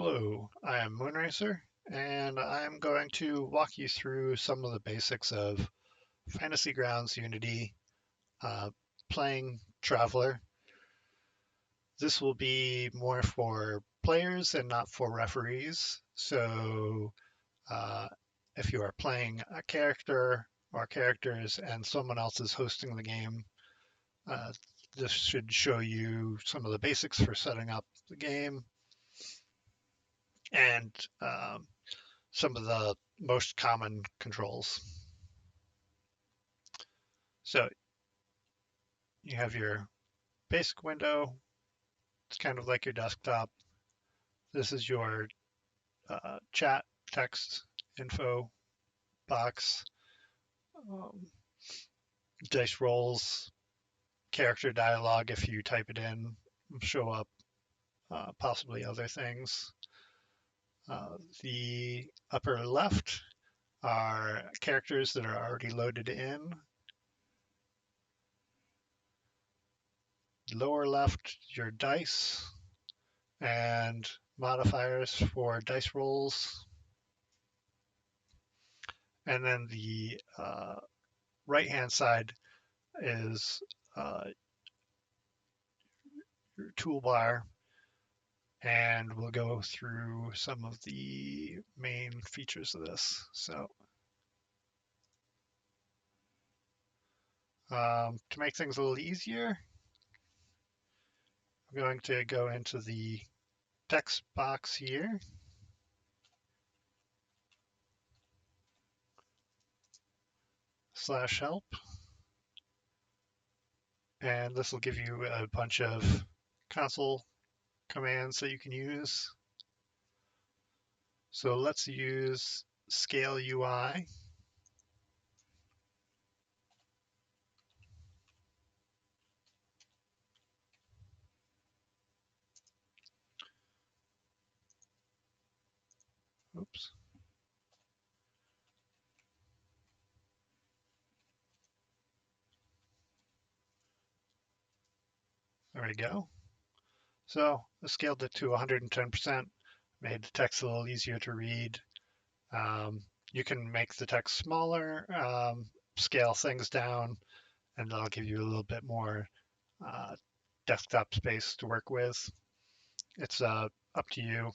Hello, I am Moonracer, and I'm going to walk you through some of the basics of Fantasy Grounds Unity uh, playing Traveler. This will be more for players and not for referees. So uh, if you are playing a character or characters and someone else is hosting the game, uh, this should show you some of the basics for setting up the game and some of the most common controls. So you have your basic window. It's kind of like your desktop. This is your chat, text, info box, um, dice rolls, character dialogue if you type it in, show up possibly other things. The upper left are characters that are already loaded in. Lower left, your dice and modifiers for dice rolls. And then the right-hand side is your toolbar, and we'll go through some of the main features of this. So to make things a little easier, I'm going to go into the text box here. /help, and this will give you a bunch of console commands that you can use. So let's use scale UI. Oops. There we go. So I scaled it to 110%, made the text a little easier to read. You can make the text smaller, scale things down, and that'll give you a little bit more uh, desktop space to work with. It's up to you.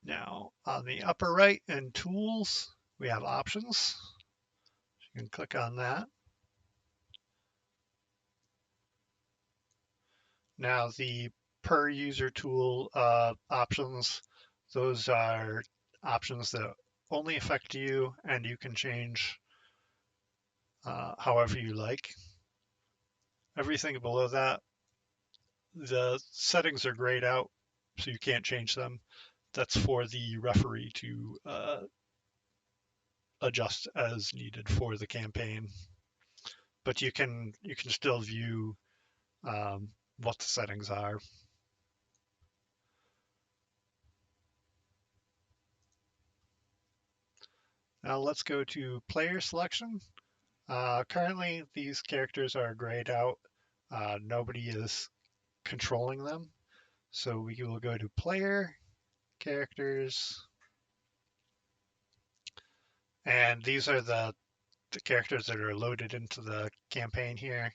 Now, on the upper right in Tools, we have Options. You can click on that. Now, the per user tool options, those are options that only affect you, and you can change however you like. Everything below that, the settings are grayed out, so you can't change them. That's for the referee to adjust as needed for the campaign. But you can still view what the settings are. Now let's go to player selection. Currently, these characters are grayed out. Nobody is controlling them. So we will go to player, characters, and these are the characters that are loaded into the campaign here.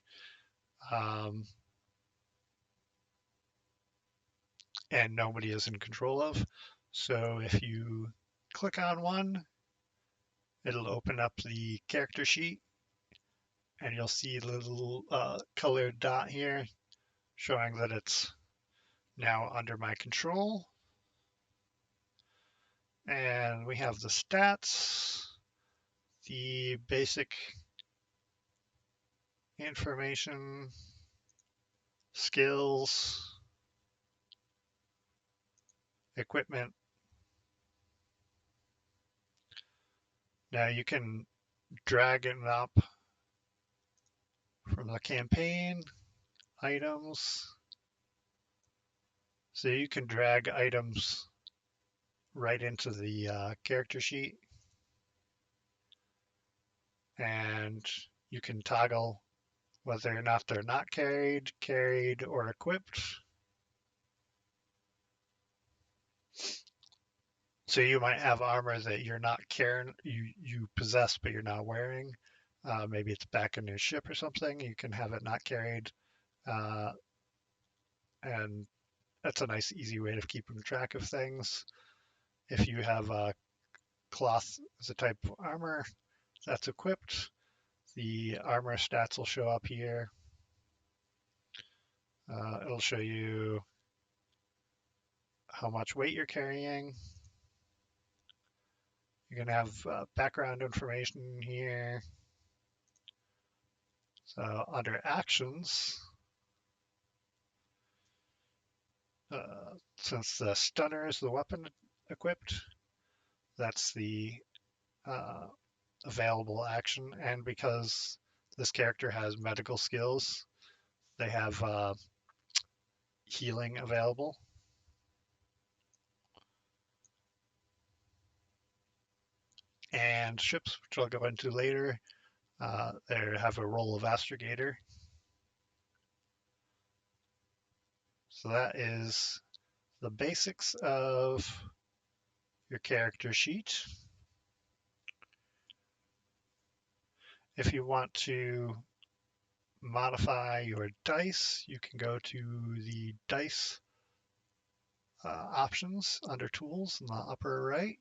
And nobody is in control of. So if you click on one, it'll open up the character sheet, and you'll see a little colored dot here showing that it's now under my control. And we have the stats, the basic information, skills, equipment. Now you can drag it up from the campaign, items. So you can drag items right into the character sheet, and you can toggle whether or not they're not carried, carried, or equipped. So you might have armor that you're not carrying, you possess, but you're not wearing. Maybe it's back in your ship or something. You can have it not carried, uh, and that's a nice, easy way of keeping track of things. If you have cloth as a type of armor that's equipped, the armor stats will show up here. It'll show you how much weight you're carrying. You're going to have background information here. So under actions, since the stunner is the weapon equipped, that's the uh, available action. And because this character has medical skills, they have healing available. And ships, which I'll go into later, they have a role of astrogator. So that is the basics of your character sheet. If you want to modify your dice, you can go to the dice options under tools in the upper right.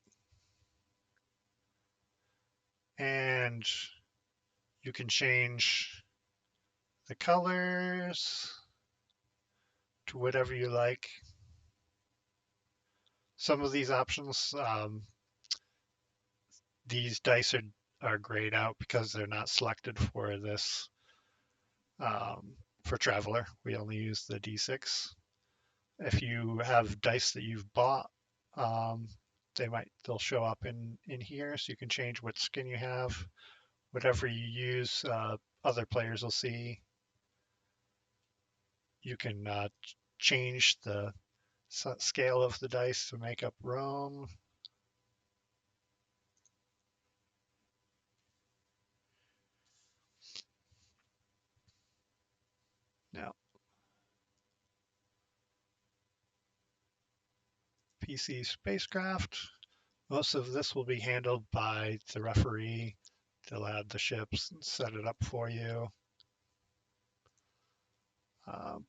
And you can change the colors to whatever you like. Some of these options, these dice are grayed out because they're not selected for this. For Traveler, we only use the D6. If you have dice that you've bought, they'll show up in here, so you can change what skin you have. Whatever you use, other players will see. You can change the scale of the dice to make up Rome. Now, PC spacecraft. Most of this will be handled by the referee. They'll add the ships and set it up for you.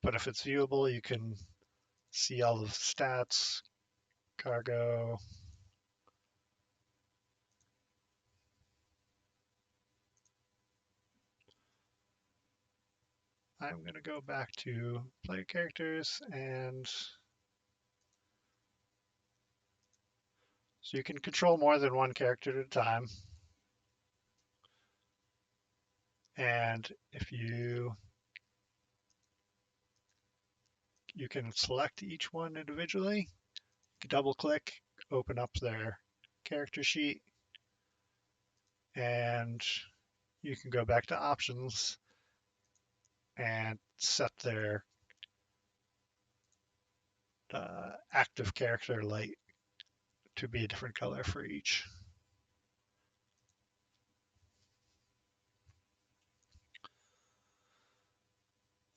But if it's viewable, you can see all of the stats, cargo. I'm going to go back to player characters, and so you can control more than one character at a time. And if you can select each one individually, double click, open up their character sheet, and you can go back to options and set their active character light to be a different color for each.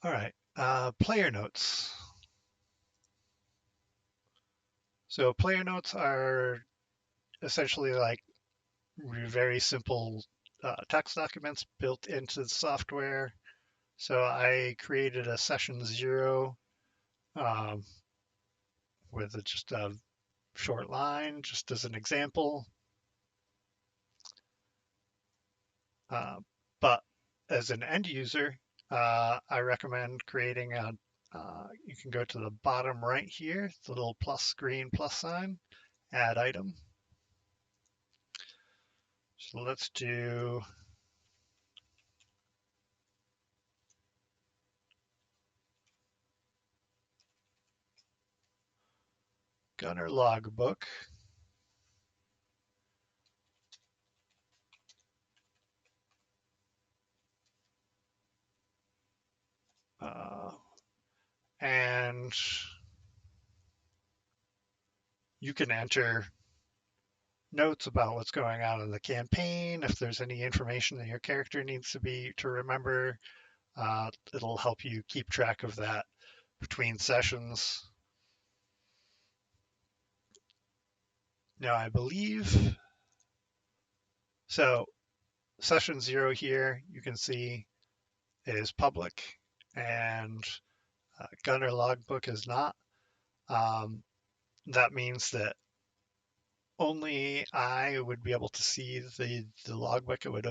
All right, player notes. So player notes are essentially like very simple text documents built into the software. So I created a session 0 with just a short line, just as an example. But as an end user, I recommend creating you can go to the bottom right here, the little green plus sign, add item. So let's do Gunner logbook. And you can enter notes about what's going on in the campaign, if there's any information that your character needs to remember, It'll help you keep track of that between sessions. Now, I believe, so session 0 here, you can see is public, and Gunner logbook is not. That means that only I would be able to see the logbook. It would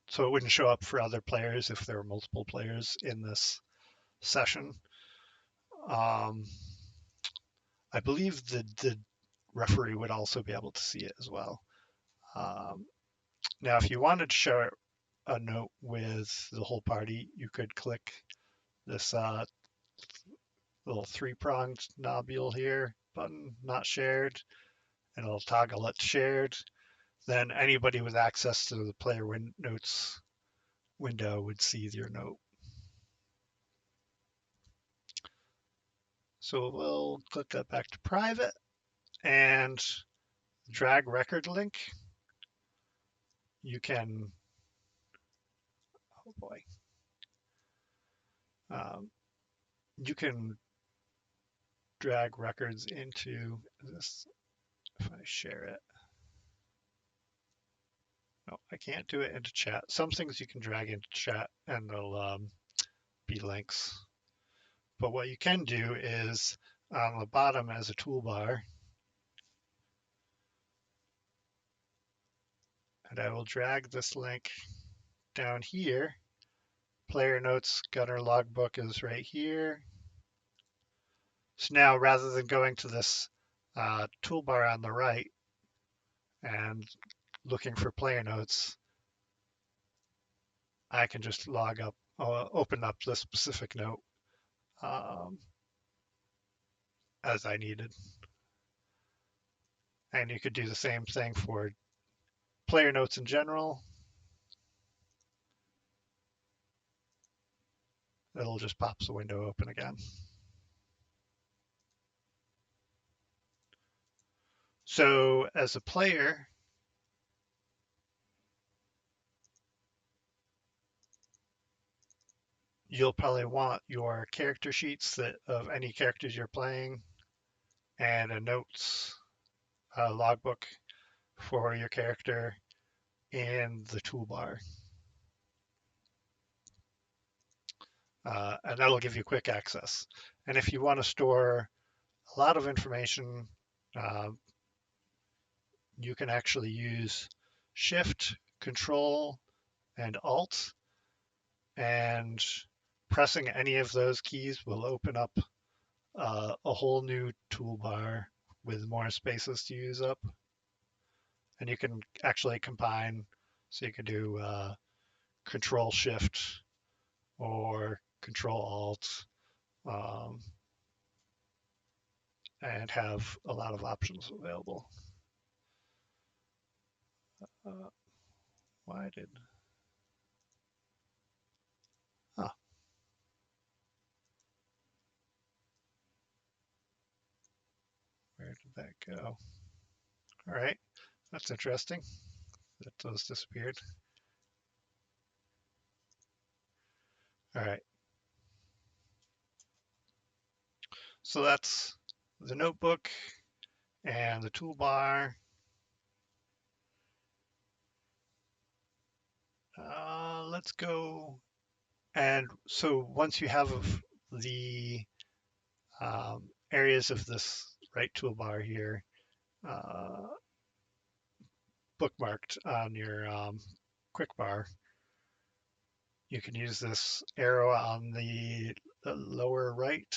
so it wouldn't show up for other players if there were multiple players in this session. Um, I believe the referee would also be able to see it as well. Now, if you wanted to share a note with the whole party, you could click this little three-pronged knobule here button, not shared, and it'll toggle it to shared. Then anybody with access to the player notes window would see your note. So we'll click that back to private and drag record link. You can, oh boy, you can drag records into this. If I share it, no, I can't do it into chat. Some things you can drag into chat and they'll be links. But what you can do is on the bottom as a toolbar, and I will drag this link down here. Player notes Gunner logbook is right here. So now rather than going to this toolbar on the right and looking for player notes, I can just open up the specific note as I needed. And you could do the same thing for player notes in general. It'll just pop the window open again. So as a player, you'll probably want your character sheets of any characters you're playing and a notes logbook for your character in the toolbar. And that'll give you quick access. And if you want to store a lot of information, you can actually use Shift, Control, and Alt, and pressing any of those keys will open up a whole new toolbar with more spaces to use up. And you can actually combine, so you can do Control Shift or Control Alt, and have a lot of options available. Why did, huh. Where did that go? All right, that's interesting. That those disappeared. All right. So that's the notebook and the toolbar. Let's go. And so once you have the areas of this right toolbar here bookmarked on your quick bar, you can use this arrow on the lower right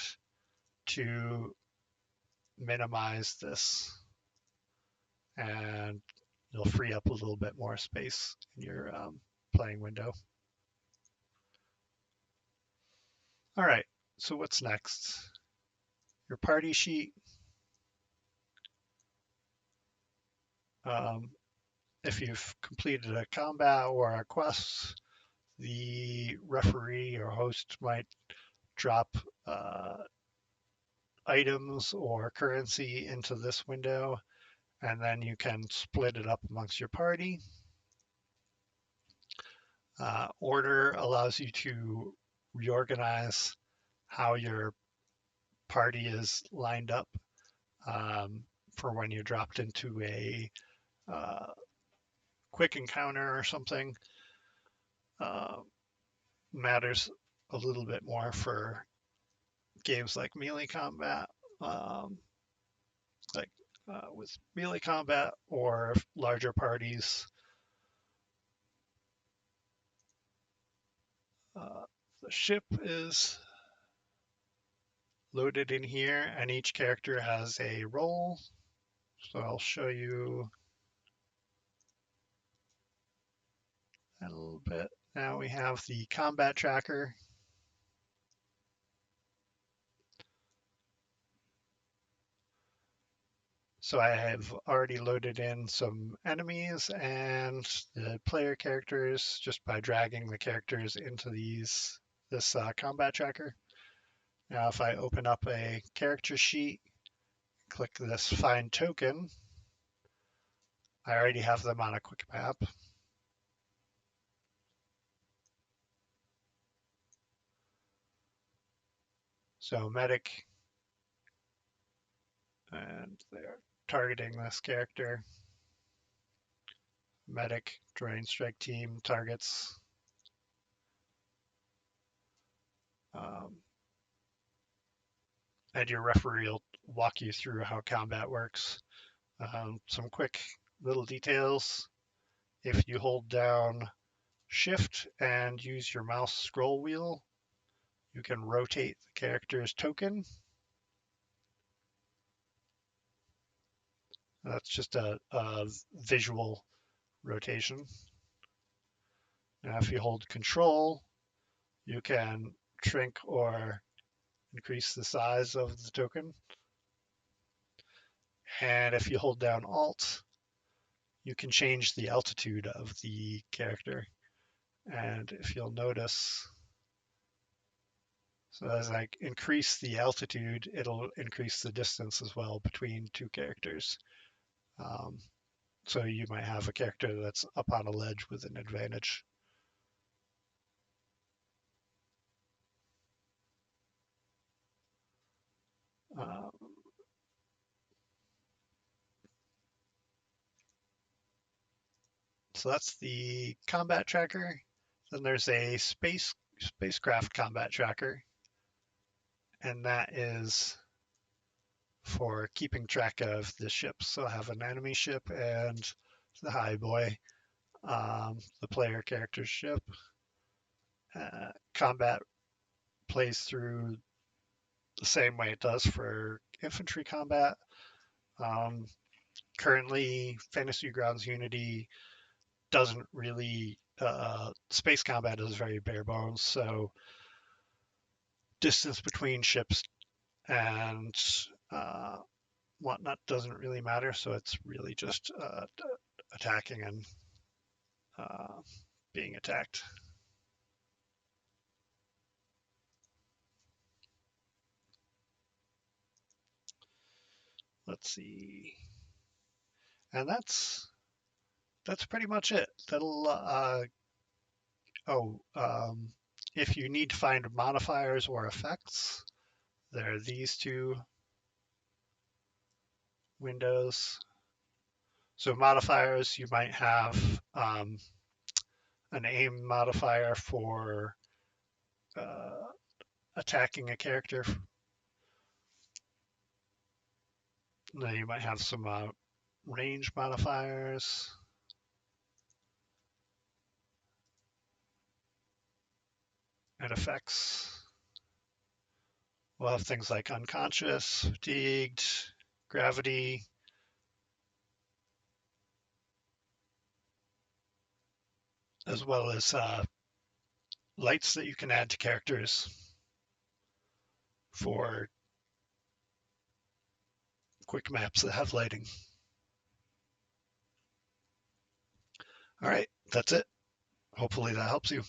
to minimize this, and you'll free up a little bit more space in your playing window. All right, so what's next? Your party sheet. If you've completed a combat or a quest, the referee or host might drop items or currency into this window, and then you can split it up amongst your party. Order allows you to reorganize how your party is lined up for when you're dropped into a uh, quick encounter or something. Uh, Matters a little bit more for games like Melee Combat, um, like with Melee Combat or larger parties. Uh, the ship is loaded in here, and each character has a role. So I'll show you that a little bit. Now we have the combat tracker. So I have already loaded in some enemies and the player characters just by dragging the characters into this combat tracker. Now if I open up a character sheet, click this find token, I already have them on a quick map. So medic, and they're targeting this character. Medic, join strike team, targets. Um, and your referee will walk you through how combat works. Some quick little details. If you hold down Shift and use your mouse scroll wheel, you can rotate the character's token. That's just a visual rotation. Now, if you hold Control, you can shrink or increase the size of the token. And if you hold down Alt, you can change the altitude of the character. And if you'll notice, so as I increase the altitude, it'll increase the distance as well between two characters. So you might have a character that's up on a ledge with an advantage. Um, so that's the combat tracker. Then there's a spacecraft combat tracker, and that is for keeping track of the ships. So I have an enemy ship and the high boy, the player character's ship. Combat plays through the same way it does for infantry combat. Um, Currently, Fantasy Grounds Unity doesn't really, space combat is very bare bones, so distance between ships and uh, whatnot doesn't really matter. So it's really just attacking and uh, being attacked. Let's see, and that's pretty much it. That'll oh, if you need to find modifiers or effects, there are these two windows. So modifiers, you might have an aim modifier for uh, attacking a character. Then you might have some range modifiers. And effects. We'll have things like unconscious, fatigued, gravity, as well as lights that you can add to characters for quick maps that have lighting. All right, that's it. Hopefully that helps you.